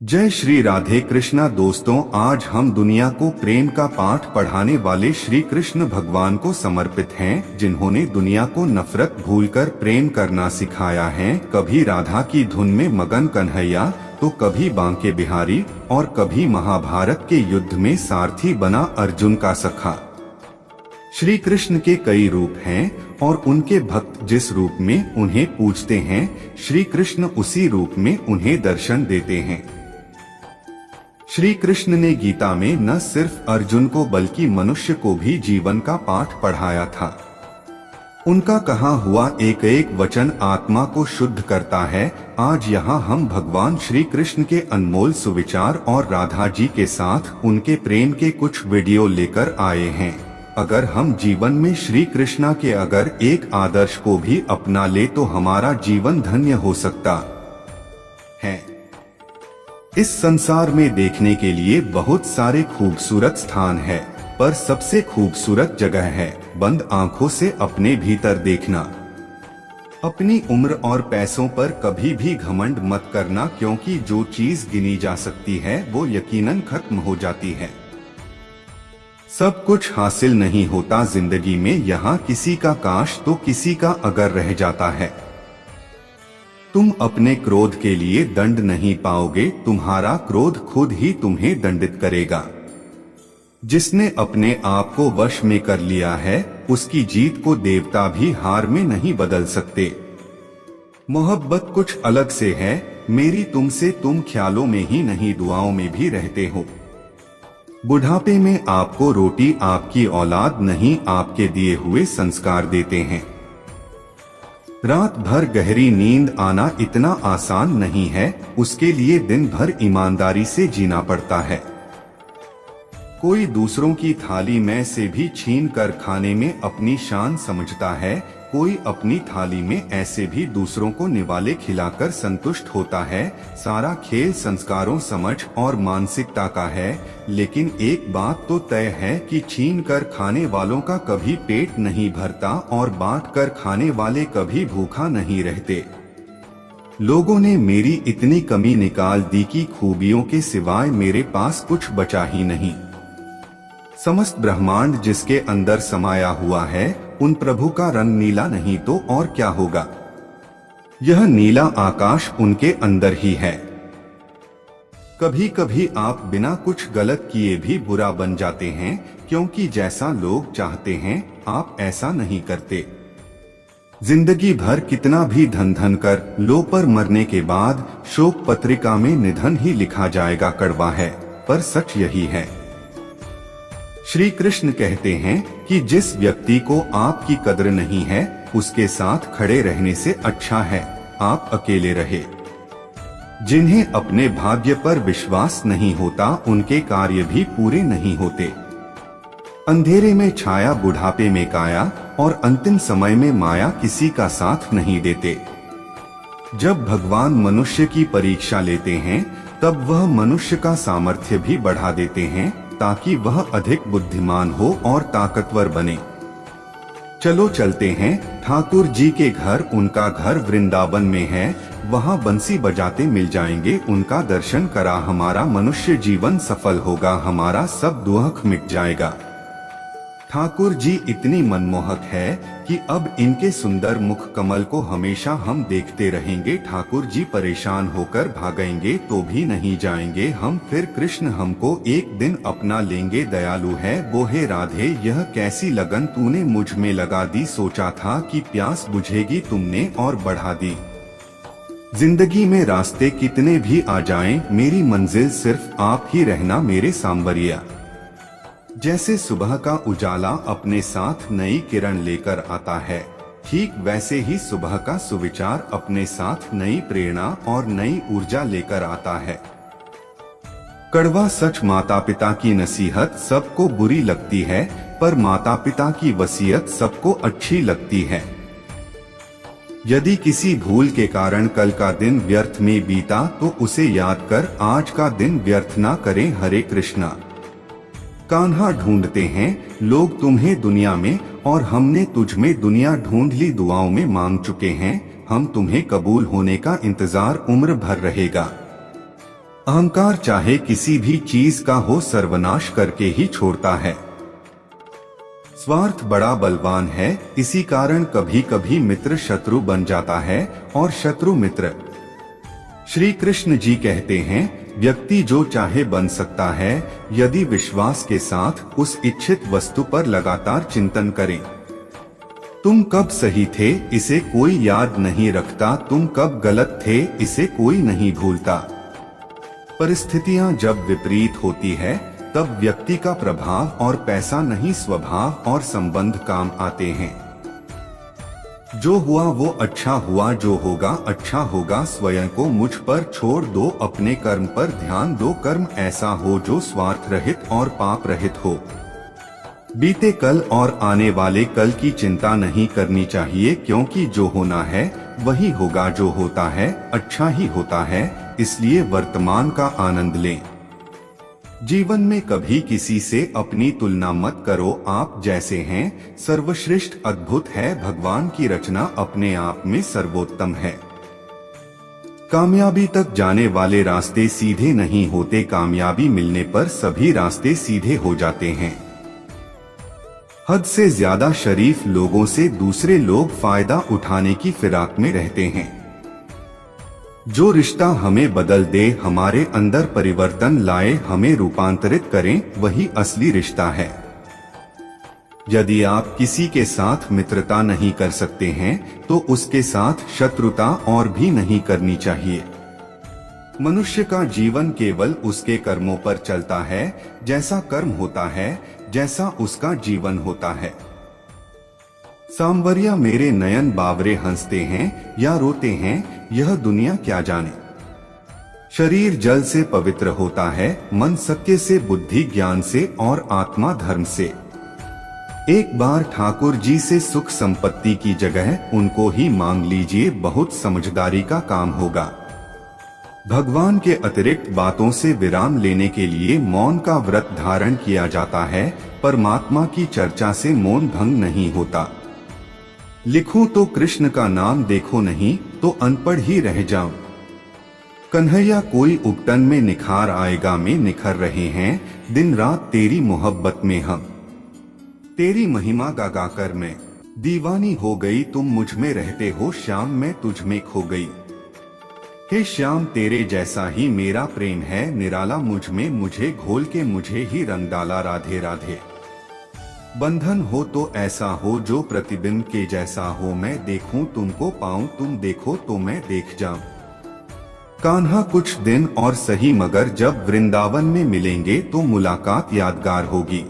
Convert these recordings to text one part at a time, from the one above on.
जय श्री राधे कृष्णा। दोस्तों, आज हम दुनिया को प्रेम का पाठ पढ़ाने वाले श्री कृष्ण भगवान को समर्पित हैं, जिन्होंने दुनिया को नफरत भूलकर प्रेम करना सिखाया है। कभी राधा की धुन में मगन कन्हैया तो कभी बांके बिहारी और कभी महाभारत के युद्ध में सारथी बना अर्जुन का सखा। श्री कृष्ण के कई रूप हैं और उनके भक्त जिस रूप में उन्हें पूजते हैं, श्री कृष्ण उसी रूप में उन्हें दर्शन देते हैं। श्री कृष्ण ने गीता में न सिर्फ अर्जुन को बल्कि मनुष्य को भी जीवन का पाठ पढ़ाया था। उनका कहा हुआ एक एक वचन आत्मा को शुद्ध करता है। आज यहाँ हम भगवान श्री कृष्ण के अनमोल सुविचार और राधा जी के साथ उनके प्रेम के कुछ वीडियो लेकर आए हैं। अगर हम जीवन में श्री कृष्णा के अगर एक आदर्श को भी अपना ले तो हमारा जीवन धन्य हो सकता है। इस संसार में देखने के लिए बहुत सारे खूबसूरत स्थान है, पर सबसे खूबसूरत जगह है बंद आंखों से अपने भीतर देखना। अपनी उम्र और पैसों पर कभी भी घमंड मत करना, क्योंकि जो चीज गिनी जा सकती है वो यकीनन खत्म हो जाती है। सब कुछ हासिल नहीं होता जिंदगी में, यहाँ किसी का काश तो किसी का अगर रह जाता है। तुम अपने क्रोध के लिए दंड नहीं पाओगे, तुम्हारा क्रोध खुद ही तुम्हें दंडित करेगा। जिसने अपने आप को वश में कर लिया है, उसकी जीत को देवता भी हार में नहीं बदल सकते। मोहब्बत कुछ अलग से है मेरी तुमसे, तुम ख्यालों में ही नहीं दुआओं में भी रहते हो। बुढ़ापे में आपको रोटी आपकी औलाद नहीं, आपके दिए हुए संस्कार देते हैं। रात भर गहरी नींद आना इतना आसान नहीं है, उसके लिए दिन भर ईमानदारी से जीना पड़ता है। कोई दूसरों की थाली में से भी छीन कर खाने में अपनी शान समझता है, कोई अपनी थाली में ऐसे भी दूसरों को निवाले खिलाकर संतुष्ट होता है। सारा खेल संस्कारों, समझ और मानसिकता का है, लेकिन एक बात तो तय है कि छीन कर खाने वालों का कभी पेट नहीं भरता और बांट कर खाने वाले कभी भूखा नहीं रहते। लोगों ने मेरी इतनी कमी निकाल दी कि खूबियों के सिवाय मेरे पास कुछ बचा ही नहीं। समस्त ब्रह्मांड जिसके अंदर समाया हुआ है, उन प्रभु का रंग नीला नहीं तो और क्या होगा। यह नीला आकाश उनके अंदर ही है। कभी कभी आप बिना कुछ गलत किए भी बुरा बन जाते हैं, क्योंकि जैसा लोग चाहते हैं आप ऐसा नहीं करते। जिंदगी भर कितना भी धन धन कर लो, पर मरने के बाद शोक पत्रिका में निधन ही लिखा जाएगा। कड़वा है पर सच यही है। श्री कृष्ण कहते हैं कि जिस व्यक्ति को आपकी कद्र नहीं है, उसके साथ खड़े रहने से अच्छा है आप अकेले रहे। जिन्हें अपने भाग्य पर विश्वास नहीं होता, उनके कार्य भी पूरे नहीं होते। अंधेरे में छाया, बुढ़ापे में काया और अंतिम समय में माया किसी का साथ नहीं देते। जब भगवान मनुष्य की परीक्षा लेते हैं, तब वह मनुष्य का सामर्थ्य भी बढ़ा देते हैं, ताकि वह अधिक बुद्धिमान हो और ताकतवर बने। चलो चलते हैं ठाकुर जी के घर। उनका घर वृंदावन में है, वहाँ बंसी बजाते मिल जाएंगे। उनका दर्शन करा हमारा मनुष्य जीवन सफल होगा, हमारा सब दुख मिट जाएगा। ठाकुर जी इतनी मनमोहक है कि अब इनके सुंदर मुख कमल को हमेशा हम देखते रहेंगे। ठाकुर जी परेशान होकर भागेंगे तो भी नहीं जाएंगे हम, फिर कृष्ण हमको एक दिन अपना लेंगे। दयालु है वो है राधे, यह कैसी लगन तूने मुझ में लगा दी। सोचा था कि प्यास बुझेगी, तुमने और बढ़ा दी। जिंदगी में रास्ते कितने भी आ जाएं, मेरी मंजिल सिर्फ आप ही रहना मेरे सांवरिया। जैसे सुबह का उजाला अपने साथ नई किरण लेकर आता है, ठीक वैसे ही सुबह का सुविचार अपने साथ नई प्रेरणा और नई ऊर्जा लेकर आता है। कड़वा सच, माता पिता की नसीहत सबको बुरी लगती है, पर माता पिता की वसीयत सबको अच्छी लगती है। यदि किसी भूल के कारण कल का दिन व्यर्थ में बीता, तो उसे याद कर आज का दिन व्यर्थ ना करें। हरे कृष्णा। कान्हा ढूंढते हैं लोग तुम्हें दुनिया में, और हमने तुझ में दुनिया ढूंढ ली। दुआओं में मांग चुके हैं हम, तुम्हें कबूल होने का इंतजार उम्र भर रहेगा। अहंकार चाहे किसी भी चीज का हो सर्वनाश करके ही छोड़ता है। स्वार्थ बड़ा बलवान है, इसी कारण कभी कभी मित्र शत्रु बन जाता है और शत्रु मित्र। श्री कृष्ण जी कहते हैं, व्यक्ति जो चाहे बन सकता है यदि विश्वास के साथ उस इच्छित वस्तु पर लगातार चिंतन करें। तुम कब सही थे इसे कोई याद नहीं रखता, तुम कब गलत थे इसे कोई नहीं भूलता। परिस्थितियां जब विपरीत होती है तब व्यक्ति का प्रभाव और पैसा नहीं स्वभाव और संबंध काम आते हैं। जो हुआ वो अच्छा हुआ, जो होगा अच्छा होगा। स्वयं को मुझ पर छोड़ दो, अपने कर्म पर ध्यान दो। कर्म ऐसा हो जो स्वार्थ रहित और पाप रहित हो। बीते कल और आने वाले कल की चिंता नहीं करनी चाहिए, क्योंकि जो होना है वही होगा। जो होता है अच्छा ही होता है, इसलिए वर्तमान का आनंद लें। जीवन में कभी किसी से अपनी तुलना मत करो। आप जैसे हैं सर्वश्रेष्ठ अद्भुत है। भगवान की रचना अपने आप में सर्वोत्तम है। कामयाबी तक जाने वाले रास्ते सीधे नहीं होते, कामयाबी मिलने पर सभी रास्ते सीधे हो जाते हैं। हद से ज्यादा शरीफ लोगों से दूसरे लोग फायदा उठाने की फिराक में रहते हैं। जो रिश्ता हमें बदल दे, हमारे अंदर परिवर्तन लाए, हमें रूपांतरित करें, वही असली रिश्ता है। यदि आप किसी के साथ मित्रता नहीं कर सकते हैं तो उसके साथ शत्रुता और भी नहीं करनी चाहिए। मनुष्य का जीवन केवल उसके कर्मों पर चलता है। जैसा कर्म होता है जैसा उसका जीवन होता है। सांवरिया मेरे नयन बावरे हंसते हैं या रोते हैं, यह दुनिया क्या जाने। शरीर जल से पवित्र होता है, मन सत्य से, बुद्धि ज्ञान से और आत्मा धर्म से। एक बार ठाकुर जी से सुख संपत्ति की जगह उनको ही मांग लीजिए, बहुत समझदारी का काम होगा। भगवान के अतिरिक्त बातों से विराम लेने के लिए मौन का व्रत धारण किया जाता है। परमात्मा की चर्चा से मौन भंग नहीं होता। लिखूं तो कृष्ण का नाम, देखो नहीं तो अनपढ़ ही रह जाऊं। कन्हैया कोई उबटन में निखार आएगा, में निखर रहे हैं दिन रात तेरी मोहब्बत में हम। तेरी महिमा गा गा कर मैं दीवानी हो गई, तुम मुझ में रहते हो श्याम, मैं तुझ में खो गई। हे श्याम तेरे जैसा ही मेरा प्रेम है निराला, मुझ में मुझे घोल के मुझे ही रंग डाला। राधे राधे। बंधन हो तो ऐसा हो जो प्रतिबिंब के जैसा हो, मैं देखूं तुमको पाऊं, तुम देखो तो मैं देख जाऊं। कान्हा कुछ दिन और सही, मगर जब वृंदावन में मिलेंगे तो मुलाकात यादगार होगी।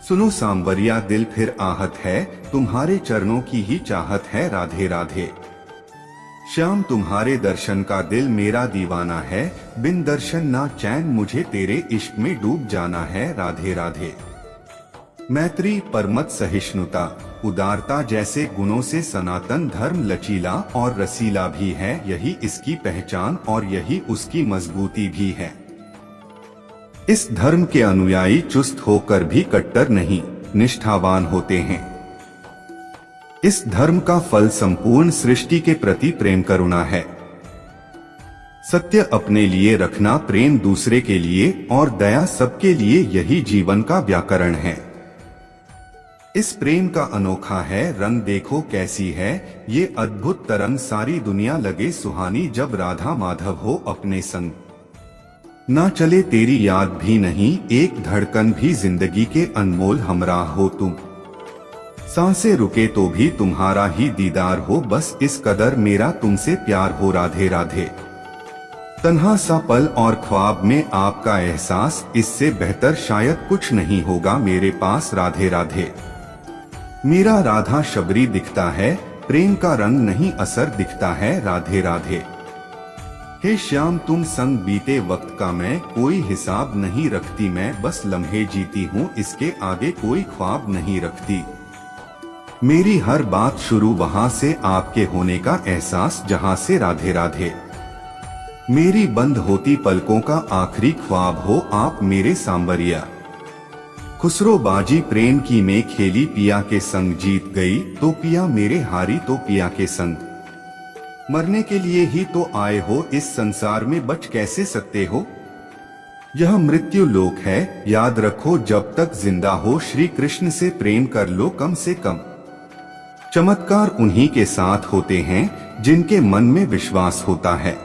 सुनो सांवरिया दिल फिर आहत है, तुम्हारे चरणों की ही चाहत है। राधे राधे। श्याम तुम्हारे दर्शन का दिल मेरा दीवाना है, बिन दर्शन ना चैन, मुझे तेरे इश्क में डूब जाना है। राधे राधे। मैत्री, परमत, सहिष्णुता, उदारता जैसे गुणों से सनातन धर्म लचीला और रसीला भी है। यही इसकी पहचान और यही उसकी मजबूती भी है। इस धर्म के अनुयायी चुस्त होकर भी कट्टर नहीं, निष्ठावान होते हैं। इस धर्म का फल संपूर्ण सृष्टि के प्रति प्रेम करुणा है। सत्य अपने लिए रखना, प्रेम दूसरे के लिए और दया सबके लिए, यही जीवन का व्याकरण है। इस प्रेम का अनोखा है रंग, देखो कैसी है ये अद्भुत तरंग। सारी दुनिया लगे सुहानी जब राधा माधव हो अपने संग। ना चले तेरी याद भी नहीं, एक धड़कन भी जिंदगी के अनमोल हमराह हो तुम। सांसें रुके तो भी तुम्हारा ही दीदार हो, बस इस कदर मेरा तुमसे प्यार हो। राधे राधे। तन्हा सा पल और ख्वाब में आपका एहसास, इससे बेहतर शायद कुछ नहीं होगा मेरे पास। राधे राधे। मेरा राधा शबरी दिखता है, प्रेम का रंग नहीं असर दिखता है। राधे राधे। हे श्याम तुम संग बीते वक्त का मैं कोई हिसाब नहीं रखती, मैं बस लम्हे जीती हूँ, इसके आगे कोई ख्वाब नहीं रखती। मेरी हर बात शुरू वहाँ से, आपके होने का एहसास जहाँ से। राधे राधे। मेरी बंद होती पलकों का आखिरी ख्वाब हो आप मेरे सांवरिया। खुसरो बाजी प्रेम की में खेली, पिया के संग जीत गई तो पिया मेरे हारी तो पिया के संग। मरने के लिए ही तो आए हो, इस संसार में बच कैसे सकते हो? यह मृत्यु लोक है, याद रखो जब तक जिंदा हो श्री कृष्ण से प्रेम कर लो कम से कम। चमत्कार उन्हीं के साथ होते हैं जिनके मन में विश्वास होता है।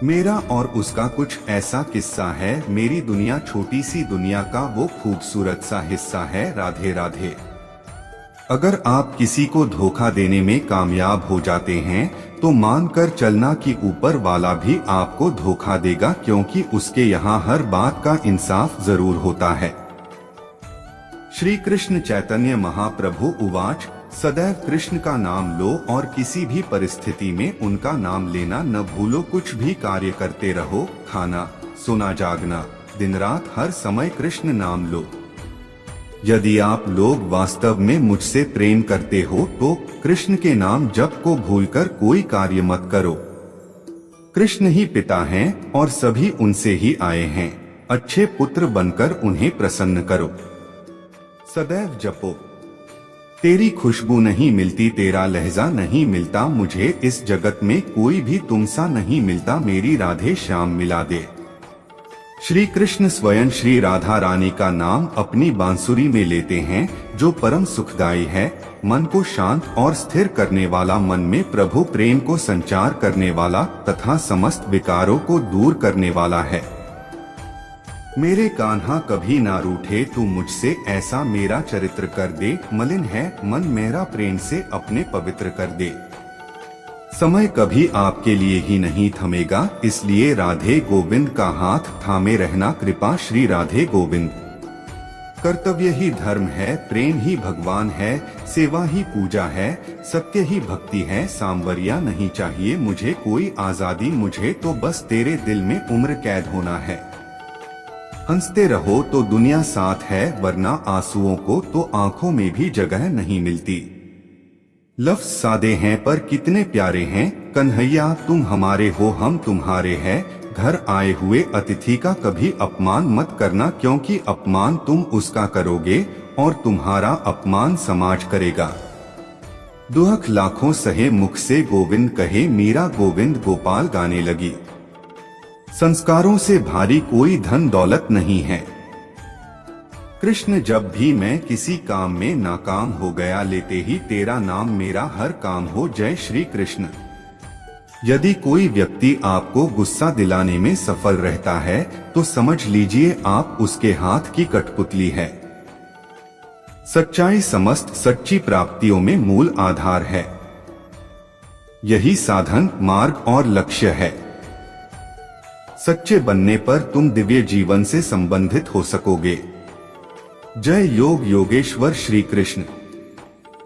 मेरा और उसका कुछ ऐसा किस्सा है। मेरी दुनिया छोटी सी दुनिया का वो खूबसूरत सा हिस्सा है। राधे राधे। अगर आप किसी को धोखा देने में कामयाब हो जाते हैं तो मानकर चलना कि ऊपर वाला भी आपको धोखा देगा, क्योंकि उसके यहाँ हर बात का इंसाफ जरूर होता है। श्री कृष्ण चैतन्य महाप्रभु उवाच सदैव कृष्ण का नाम लो और किसी भी परिस्थिति में उनका नाम लेना न भूलो। कुछ भी कार्य करते रहो, खाना सोना जागना, दिन रात हर समय कृष्ण नाम लो। यदि आप लोग वास्तव में मुझसे प्रेम करते हो तो कृष्ण के नाम जप को भूलकर कोई कार्य मत करो। कृष्ण ही पिता हैं और सभी उनसे ही आए हैं। अच्छे पुत्र बनकर उन्हें प्रसन्न करो। सदैव जपो। तेरी खुशबू नहीं मिलती, तेरा लहजा नहीं मिलता, मुझे इस जगत में कोई भी तुमसा नहीं मिलता, मेरी राधे श्याम मिला दे। श्री कृष्ण स्वयं श्री राधा रानी का नाम अपनी बांसुरी में लेते हैं, जो परम सुखदायी है, मन को शांत और स्थिर करने वाला, मन में प्रभु प्रेम को संचार करने वाला तथा समस्त विकारों को दूर करने वाला है। मेरे कान्हा कभी ना रूठे तू मुझसे, ऐसा मेरा चरित्र कर दे। मलिन है मन मेरा, प्रेम से अपने पवित्र कर दे। समय कभी आपके लिए ही नहीं थमेगा, इसलिए राधे गोविंद का हाथ थामे रहना। कृपा श्री राधे गोविंद। कर्तव्य ही धर्म है, प्रेम ही भगवान है, सेवा ही पूजा है, सत्य ही भक्ति है। सांवरिया नहीं चाहिए मुझे कोई आजादी, मुझे तो बस तेरे दिल में उम्र कैद होना है। हंसते रहो तो दुनिया साथ है, वरना आंसुओं को तो आंखों में भी जगह नहीं मिलती। लफ्ज सादे हैं पर कितने प्यारे हैं, कन्हैया तुम हमारे हो हम तुम्हारे हैं। घर आए हुए अतिथि का कभी अपमान मत करना, क्योंकि अपमान तुम उसका करोगे और तुम्हारा अपमान समाज करेगा। दुख लाखों सहे मुख से गोविंद कहे, मीरा गोविंद गोपाल गाने लगी। संस्कारों से भारी कोई धन दौलत नहीं है। कृष्ण जब भी मैं किसी काम में नाकाम हो गया, लेते ही तेरा नाम मेरा हर काम हो। जय श्री कृष्ण। यदि कोई व्यक्ति आपको गुस्सा दिलाने में सफल रहता है तो समझ लीजिए आप उसके हाथ की कठपुतली है। सच्चाई समस्त सच्ची प्राप्तियों में मूल आधार है। यही साधन, मार्ग और लक्ष्य है। सच्चे बनने पर तुम दिव्य जीवन से संबंधित हो सकोगे। जय योग योगेश्वर श्री कृष्ण।